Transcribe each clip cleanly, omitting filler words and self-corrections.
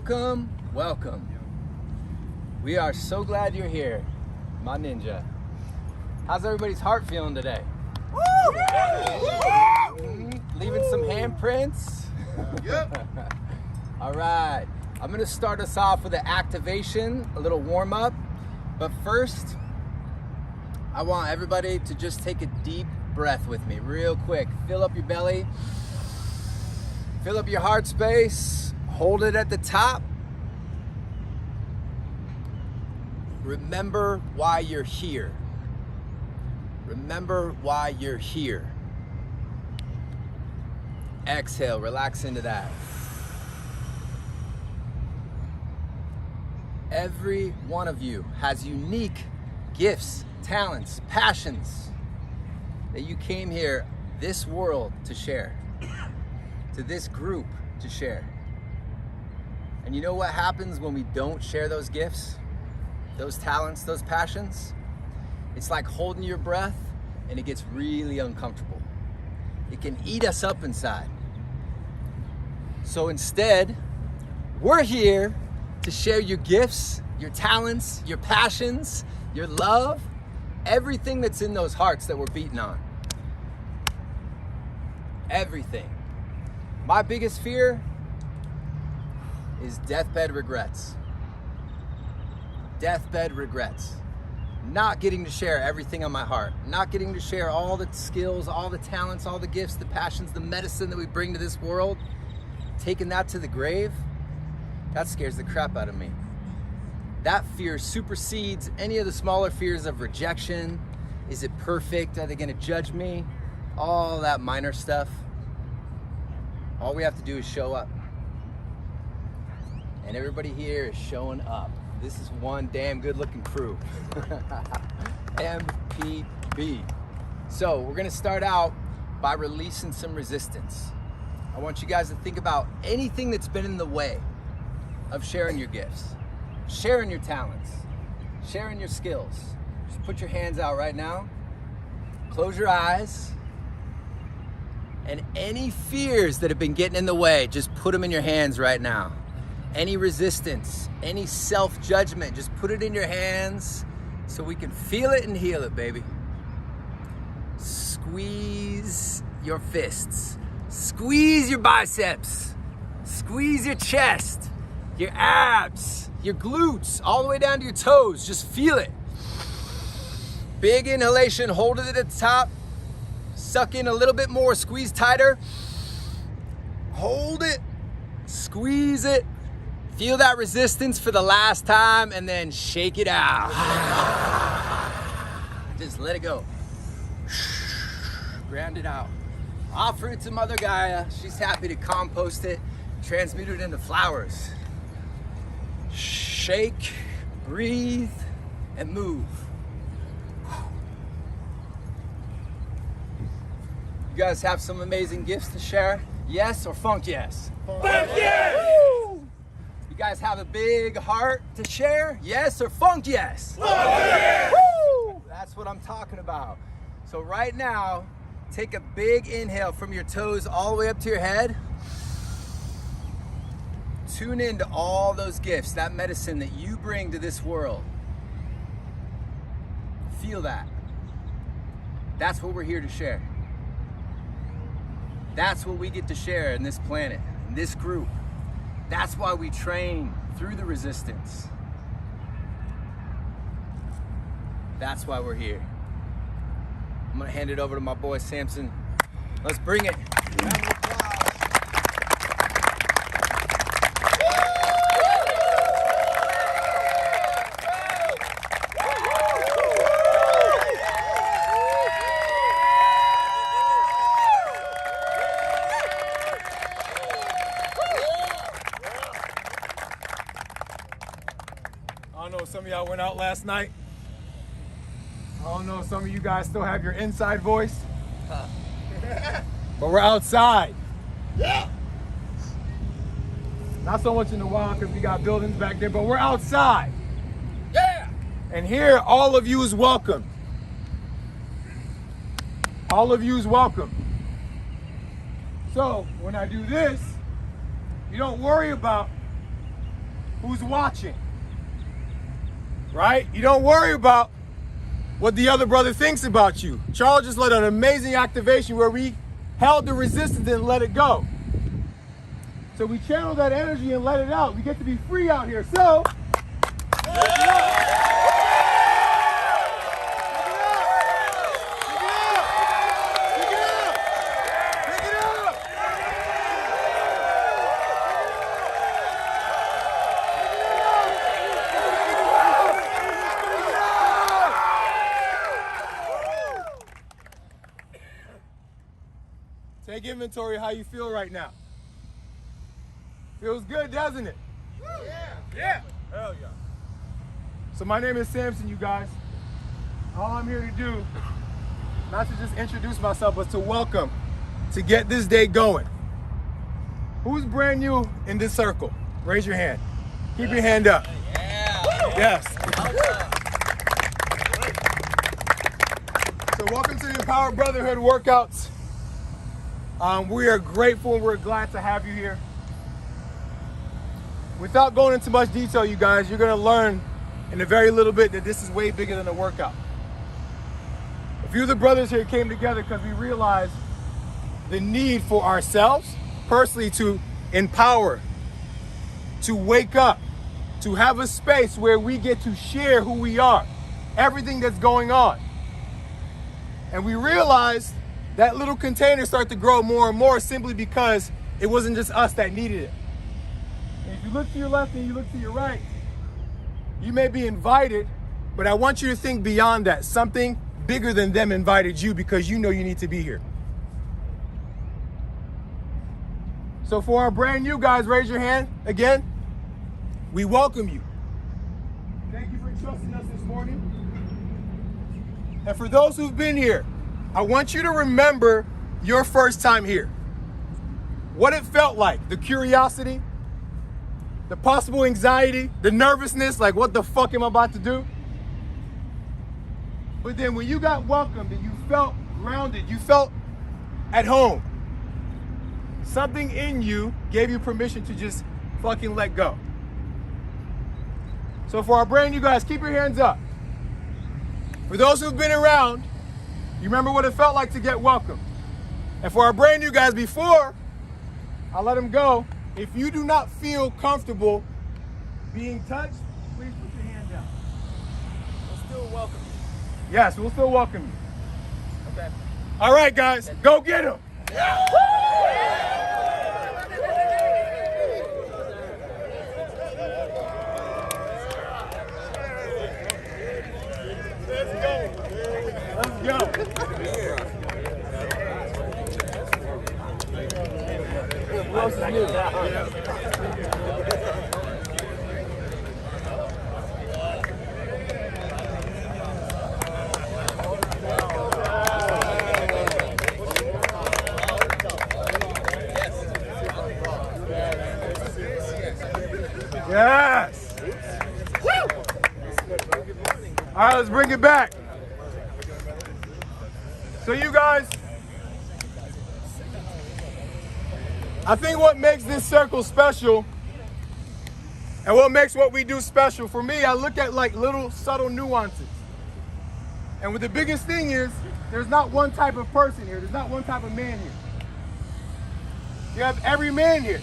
Welcome, welcome. We are so glad you're here, my ninja. How's everybody's heart feeling today? Leaving some handprints? Yep. All right, I'm gonna start us off with an activation, a little warm up. But first, I want everybody to just take a deep breath with me real quick. Fill up your belly, fill up your heart space, hold it at the top. Remember why you're here. Remember why you're here. Exhale, relax into that. Every one of you has unique gifts, talents, passions that you came here, this world, to share, to this group to share. And you know what happens when we don't share those gifts, those talents, those passions? It's like holding your breath and it gets really uncomfortable. It can eat us up inside. So instead, we're here to share your gifts, your talents, your passions, your love, everything that's in those hearts that we're beating on. Everything. My biggest fear is deathbed regrets. Deathbed regrets. Not getting to share everything on my heart. Not getting to share all the skills, all the talents, all the gifts, the passions, the medicine that we bring to this world. Taking that to the grave, that scares the crap out of me. That fear supersedes any of the smaller fears of rejection. Is it perfect? Are they gonna judge me? All that minor stuff. All we have to do is show up. And everybody here is showing up. This is one damn good looking crew. MPB. So we're gonna start out by releasing some resistance. I want you guys to think about anything that's been in the way of sharing your gifts, sharing your talents, sharing your skills. Just put your hands out right now. Close your eyes. And any fears that have been getting in the way, just put them in your hands right now. Any resistance, any self-judgment, just put it in your hands so we can feel it and heal it, baby. Squeeze your fists. Squeeze your biceps. Squeeze your chest, your abs, your glutes, all the way down to your toes. Just feel it. Big inhalation, hold it at the top. Suck in a little bit more, squeeze tighter. Hold it, squeeze it. Feel that resistance for the last time and then shake it out. Just let it go. Ground it out. Offer it to Mother Gaia. She's happy to compost it, transmute it into flowers. Shake, breathe, and move. You guys have some amazing gifts to share? Yes or funk yes? Funk yes! Woo! You guys have a big heart to share? Yes or funk yes? Funk yes! Woo! That's what I'm talking about. So right now, take a big inhale from your toes all the way up to your head. Tune into all those gifts, that medicine that you bring to this world. Feel that. That's what we're here to share. That's what we get to share in this planet, in this group. That's why we train through the resistance. That's why we're here. I'm gonna hand it over to my boy Samson. Let's bring it. Round of applause. I don't know, some of y'all went out last night. I don't know, some of you guys still have your inside voice. But we're outside. Yeah. Not so much in the wild because we got buildings back there, but we're outside. Yeah. And here, all of you is welcome. All of you is welcome. So when I do this, you don't worry about who's watching, right? You don't worry about what the other brother thinks about you. Charles just led an amazing activation where we held the resistance and let it go. So we channel that energy and let it out. We get to be free out here. So, take inventory of how you feel right now. Feels good, doesn't it? Yeah. Hell yeah. So my name is Samson, you guys. All I'm here to do, not to just introduce myself, but to welcome, to get this day going. Who's brand new in this circle? Raise your hand. Keep your hand up. Yeah. Yes. So welcome to the Empowered Brotherhood workouts. We are grateful and we're glad to have you here. Without going into much detail, you guys, you're gonna learn in a very little bit that this is way bigger than a workout. A few of the brothers here came together because we realized the need for ourselves, personally, to empower, to wake up, to have a space where we get to share who we are, everything that's going on. And we realized that little container started to grow more and more simply because it wasn't just us that needed it. And if you look to your left and you look to your right, you may be invited, but I want you to think beyond that. Something bigger than them invited you because you know you need to be here. So for our brand new guys, raise your hand again. We welcome you. Thank you for trusting us this morning. And for those who've been here, I want you to remember your first time here. What it felt like, the curiosity, the possible anxiety, the nervousness, like what the fuck am I about to do? But then when you got welcomed and you felt grounded, you felt at home, something in you gave you permission to just fucking let go. So for our brand new guys, keep your hands up. For those who've been around, you remember what it felt like to get welcomed. And for our brand new guys, before I let them go, if you do not feel comfortable being touched, please put your hand down. We'll still welcome you. Yes, we'll still welcome you. Okay. All right, guys, go get them. Let's go. Who else is new? Yes. All right, let's bring it back. So you guys, I think what makes this circle special and what makes what we do special, for me, I look at like little subtle nuances. And what the biggest thing is, there's not one type of person here. There's not one type of man here. You have every man here.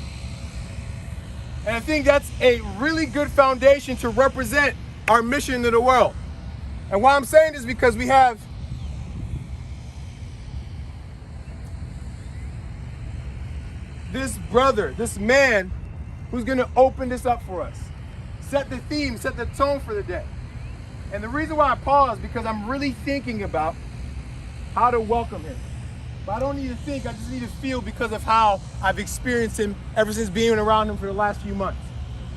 And I think that's a really good foundation to represent our mission to the world. And why I'm saying this is because we have this brother, this man, who's gonna open this up for us. Set the theme, set the tone for the day. And the reason why I pause, because I'm really thinking about how to welcome him. But I don't need to think, I just need to feel because of how I've experienced him ever since being around him for the last few months.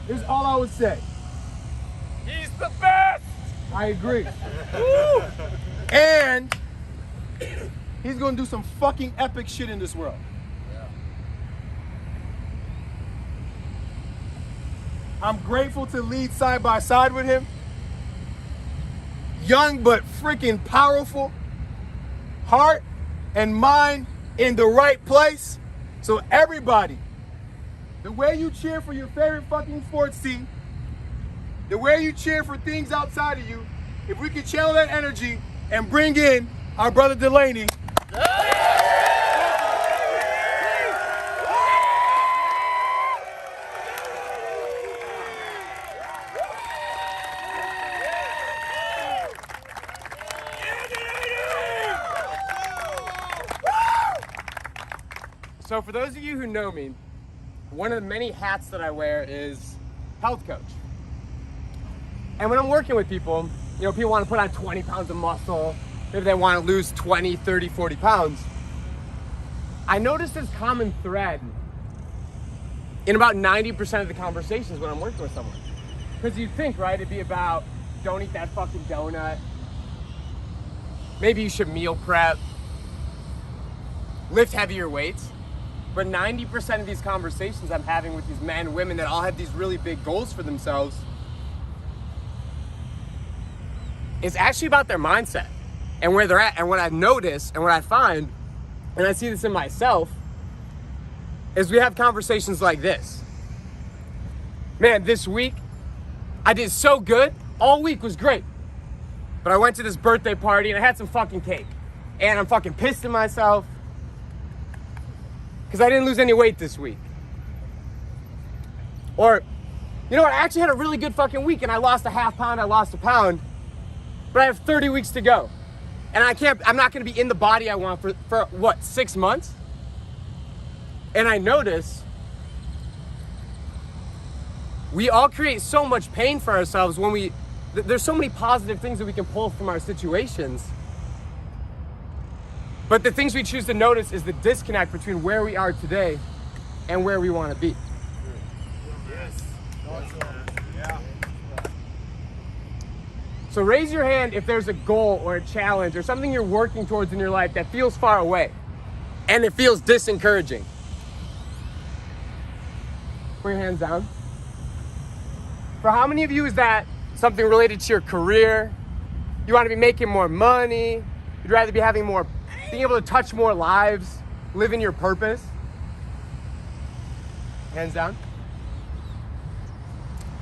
Here's all I would say. He's the best. I agree. Woo! And he's gonna do some fucking epic shit in this world. I'm grateful to lead side by side with him. Young but freaking powerful. Heart and mind in the right place. So everybody, the way you cheer for your favorite fucking sports team, the way you cheer for things outside of you, if we could channel that energy and bring in our brother Delaney. So for those of you who know me, one of the many hats that I wear is health coach. And when I'm working with people, you know, people want to put on 20 pounds of muscle, maybe they want to lose 20, 30, 40 pounds. I notice this common thread in about 90% of the conversations when I'm working with someone. Because you'd think, right, it'd be about, don't eat that fucking donut. Maybe you should meal prep. Lift heavier weights. But 90% of these conversations I'm having with these men, women that all have these really big goals for themselves is actually about their mindset and where they're at. And what I notice and what I find, and I see this in myself, is we have conversations like this. Man, this week I did so good. All week was great. But I went to this birthday party and I had some fucking cake. And I'm fucking pissed at myself because I didn't lose any weight this week. Or, you know what, I actually had a really good fucking week and I lost a half pound, I lost a pound, but I have 30 weeks to go. And I'm not gonna be in the body I want for what, 6 months? And I notice we all create so much pain for ourselves when there's so many positive things that we can pull from our situations. But the things we choose to notice is the disconnect between where we are today and where we want to be. Yes. Yeah. So raise your hand if there's a goal or a challenge or something you're working towards in your life that feels far away and it feels disencouraging. Put your hands down. For how many of you is that something related to your career? You want to be making more money? You'd rather be being able to touch more lives, live in your purpose? Hands down.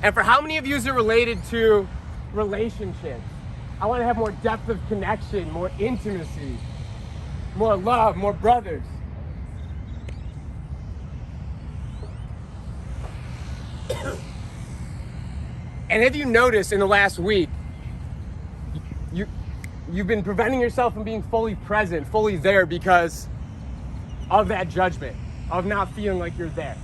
And for how many of you is it related to relationships? I want to have more depth of connection, more intimacy, more love, more brothers. And have you noticed in the last week, you've been preventing yourself from being fully present, fully there because of that judgment, of not feeling like you're there.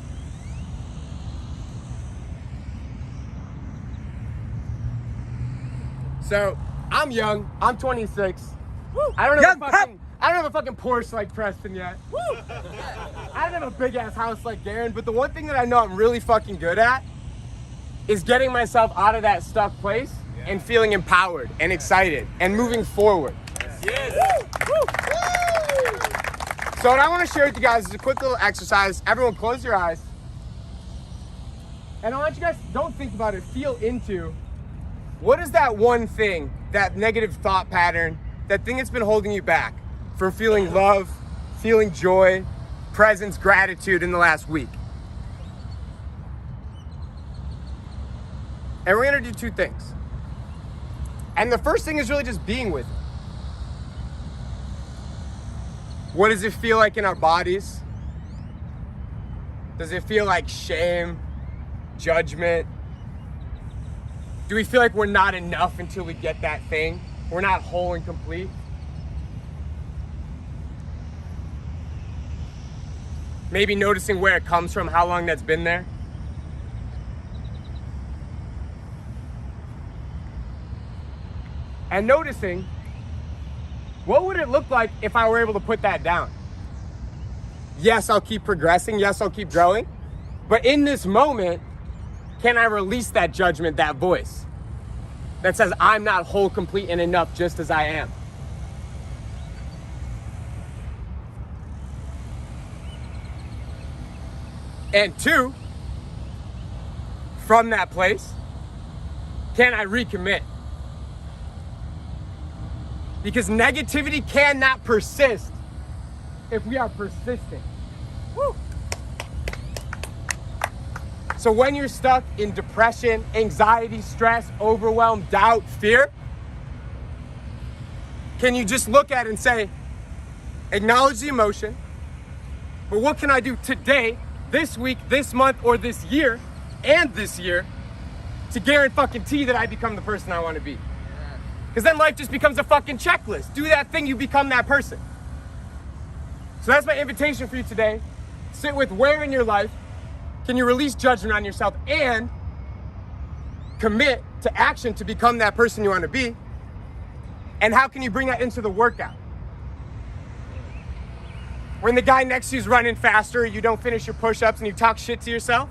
So I'm young, I'm 26. Woo. I don't have a fucking Porsche like Preston yet. Woo. I don't have a big ass house like Garen, but the one thing that I know I'm really fucking good at is getting myself out of that stuck place and feeling empowered and excited and moving forward. Yes. Woo. Woo. So what I want to share with you guys is a quick little exercise. Everyone close your eyes. And I want you guys, don't think about it, feel into what is that one thing, that negative thought pattern, that thing that's been holding you back from feeling love, feeling joy, presence, gratitude in the last week. And we're gonna do two things. And the first thing is really just being with it. What does it feel like in our bodies? Does it feel like shame, judgment? Do we feel like we're not enough until we get that thing? We're not whole and complete? Maybe noticing where it comes from, how long that's been there. And noticing, what would it look like if I were able to put that down? Yes, I'll keep progressing. Yes, I'll keep growing. But in this moment, can I release that judgment, that voice that says I'm not whole, complete, and enough just as I am? And two, from that place, can I recommit? Because negativity cannot persist if we are persistent. Woo. So when you're stuck in depression, anxiety, stress, overwhelm, doubt, fear, can you just look at it and say, acknowledge the emotion, but what can I do today, this week, this month, or this year, and this year, to guarantee that I become the person I want to be? Because then life just becomes a fucking checklist. Do that thing, you become that person. So that's my invitation for you today. Sit with where in your life can you release judgment on yourself and commit to action to become that person you want to be? And how can you bring that into the workout? When the guy next to you is running faster, you don't finish your push-ups and you talk shit to yourself,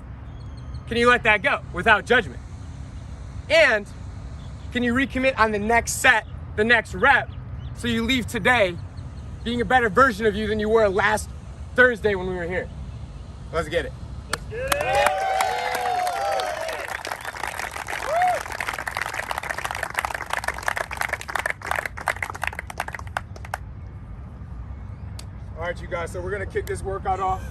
can you let that go without judgment? And can you recommit on the next set, the next rep, so you leave today being a better version of you than you were last Thursday when we were here? Let's get it. Let's get it. All right, you guys, so we're gonna kick this workout off.